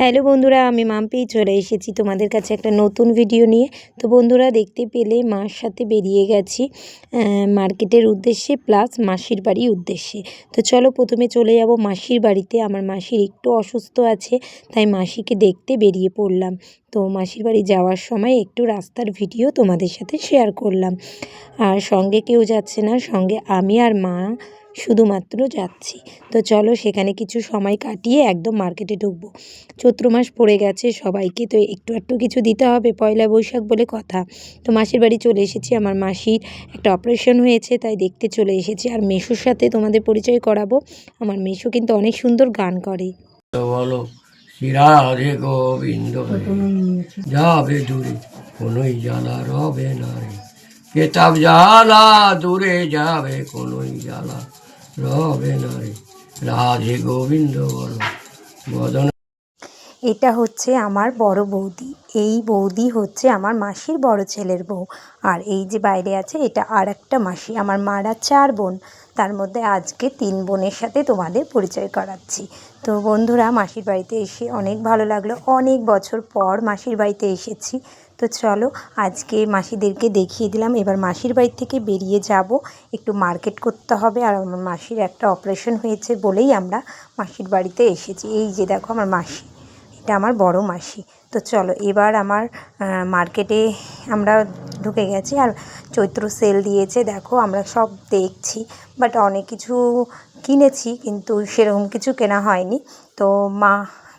Hello বন্ধুরা, আমি মাম্পি চলে এসেছি তোমাদের কাছে একটা নতুন ভিডিও নিয়ে। তো বন্ধুরা, দেখতে পেলে মার সাথে বেরিয়ে গেছি মার্কেটের উদ্দেশ্যে প্লাস মাসির বাড়ির উদ্দেশ্যে। তো চলো প্রথমে চলে যাব মাসির বাড়িতে। আমার মাসির একটু অসুস্থ আছে, তাই মাসিকে দেখতে বেরিয়ে পড়লাম। তো মাসির বাড়ি যাওয়ার সময় একটু রাস্তার ভিডিও তোমাদের সাথে শেয়ার করলাম। আর সঙ্গে কেউ যাচ্ছে না, সঙ্গে আমি আর মা শুধুমাত্র যাচ্ছি। তো চলো সেখানে কিছু সময় কাটিয়ে একদম মার্কেটে ঢুকবো। চৈত্র মাস পড়ে গেছে, সবাইকে তো একটু একটু কিছু দিতে হবে, পয়লা বৈশাখ বলে কথা। তো মাসির বাড়ি চলে এসেছি। আমার মাসির একটা অপারেশন হয়েছে, তাই দেখতে চলে এসেছি। আর মেসোর সাথে তোমাদের পরিচয় করাবো। আমার মেসো কিন্তু অনেক সুন্দর গান করে। বলো শ্রীরাধে গোবিন্দ যাবে দূরে কোনোই জ্বালা রবে না রে, কেতাব জ্বালা দূরে যাবে কোনোই জ্বালা রবে না রে, রাধে গোবিন্দ বলো বদন। এটা হচ্ছে আমার বড় বৌদি। এই বৌদি হচ্ছে আমার মাসির বড় ছেলের বউ। আর এই যে বাইরে আছে, এটা আর একটা মাসি। আমার মারা 4 বোন, তার মধ্যে আজকে 3 বোনের সাথে তোমাদের পরিচয় করাচ্ছি। তো বন্ধুরা, মাসির বাড়িতে এসে অনেক ভালো লাগলো। অনেক বছর পর মাসির বাড়িতে এসেছি। তো চলো আজকে মাসিদেরকে দেখিয়ে দিলাম। এবার মাসির বাড়ি থেকে বেরিয়ে যাব, একটু মার্কেট করতে হবে। আর আমার মাসির একটা অপারেশন হয়েছে বলেই আমরা মাসির বাড়িতে এসেছি। এই যে দেখো আমার মাসি, এটা আমার বড় মাসি। তো চলো এবার আমার মার্কেটে আমরা ঢুকে গেছি। আর চৈত্র সেল দিয়েছে, দেখো আমরা সব দেখছি। বাট অনেক কিছু কিনেছি, কিন্তু সেরকম কিছু কেনা হয়নি। তো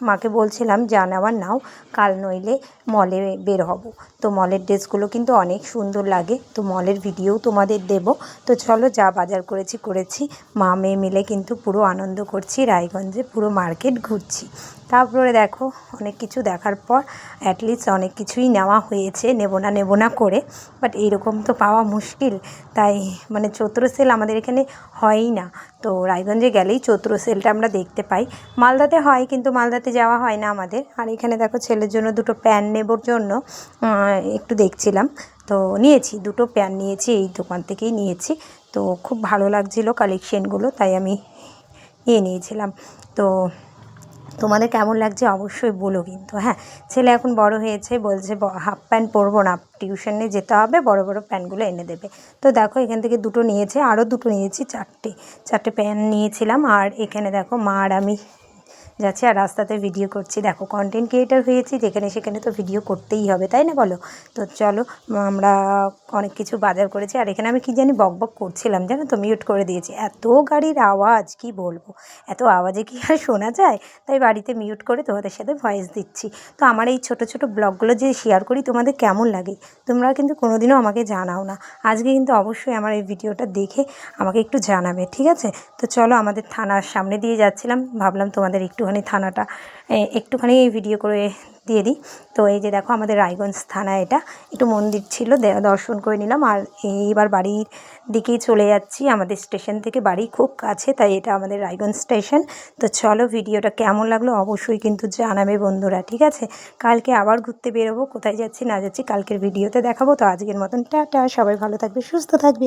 মাকে বলছিলাম যা নেওয়ার নাও, কাল নইলে মলে বের হব। তো মলের ড্রেসগুলো কিন্তু অনেক সুন্দর লাগে। তো মলের ভিডিও তোমাদের দেব। তো চলো যা বাজার করেছি, মা মেয়ে মিলে কিন্তু পুরো আনন্দ করছি, রায়গঞ্জে পুরো মার্কেট ঘুরছি। তারপরে দেখো অনেক কিছু দেখার পর অ্যাটলিস্ট অনেক কিছুই নেওয়া হয়েছে, নেব না করে। বাট এইরকম তো পাওয়া মুশকিল, তাই মানে চৈত্র সেল আমাদের এখানে হয়ই না। তো রায়গঞ্জে গেলেই চৈত্র সেলটা আমরা দেখতে পাই। মালদাতে হয়, কিন্তু মালদাতে যাওয়া হয় না আমাদের। আর এখানে দেখো ছেলের জন্য দুটো প্যান্ট নেবার জন্য একটু দেখছিলাম। তো নিয়েছি, দুটো প্যান্ট নিয়েছি, এই দোকান থেকেই নিয়েছি। তো খুব ভালো লাগছিলো কালেকশানগুলো, তাই আমি নিয়েছিলাম। তো তোমাদের কেমন লাগছে অবশ্যই বলো কিন্তু। হ্যাঁ, ছেলে এখন বড় হয়েছে, বলছে হাফ প্যান্ট পরবো না, টিউশনে যেতে হবে, বড় বড় প্যান্টগুলো এনে দেবে। তো দেখো এখান থেকে দুটো নিয়েছে, আরও দুটো নিয়েছি, চারটে প্যান্ট নিয়েছিলাম। আর এখানে দেখো মা আর আমি যাচ্ছি আর রাস্তাতে ভিডিও করছি। দেখো কন্টেন্ট ক্রিয়েটার হয়েছি, যেখানে সেখানে তো ভিডিও করতেই হবে, তাই না বলো? তো চলো আমরা অনেক কিছু বাজার করেছি। আর এখানে আমি কি জানি বক করছিলাম, জানো তো, মিউট করে দিয়েছি। এত গাড়ির আওয়াজ, কি বলবো, এত আওয়াজে কি আর শোনা যায়? তাই বাড়িতে মিউট করে তোমাদের সাথে ভয়েস দিচ্ছি। তো আমার এই ছোট ছোট ব্লগগুলো যে শেয়ার করি, তোমাদের কেমন লাগে তোমরা কিন্তু কোনোদিনও আমাকে জানাও না। আজকে কিন্তু অবশ্যই আমার এই ভিডিওটা দেখে আমাকে একটু জানাবে, ঠিক আছে? তো চলো আমাদের থানার সামনে দিয়ে যাচ্ছিলাম, ভাবলাম তোমাদের একটুখানি থানাটা একটুখানি ভিডিও করে দিয়ে দিই। তো এই যে দেখো আমাদের রায়গঞ্জ থানা, এটা একটু মন্দির ছিল, দর্শন করে নিলাম। আর এইবার বাড়ির দিকেই চলে যাচ্ছি। আমাদের স্টেশন থেকে বাড়ি খুব কাছে, তাই এটা আমাদের রায়গঞ্জ স্টেশন। তো চলো ভিডিওটা কেমন লাগলো অবশ্যই কিন্তু জানাবে বন্ধুরা, ঠিক আছে? কালকে আবার ঘুরতে বেরোবো, কোথায় যাচ্ছি না যাচ্ছি কালকের ভিডিওতে দেখাবো। তো আজকের মতন টাটা, সবাই ভালো থাকবে, সুস্থ থাকবে।